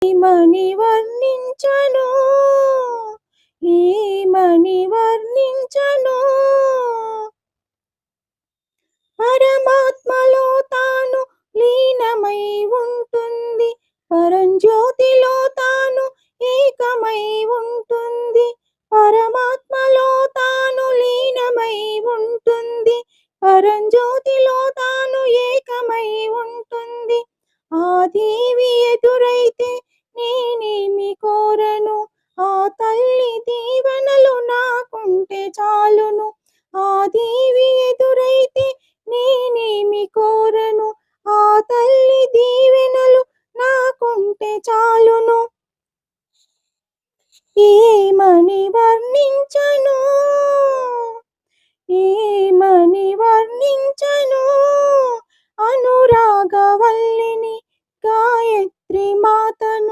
ఏమని వర్ణించను ఏమని వర్ణించను పరమాత్మలో తాను లీనమై ఉంటుంది పరంజ్యోతిలో తాను ఏకమై ఉంటుంది పరమాత్మలో తాను లీనమై ఉంటుంది పరంజ్యోతిలో తాను ఏకమై ఉంటుంది ఆ దేవి ఎదురైతే నేనేమి కోరను ఆ తల్లి దీవెనలు నాకుంటే చాలును ఆ దేవి ఎదురైతే నేనేమి కోరను ఆ తల్లి దీవెనలు నాకుంటే చాలును ఏమని వర్ణించను ఏమని వర్ణించను అనురాగవల్లిని గాయత్రి మాతను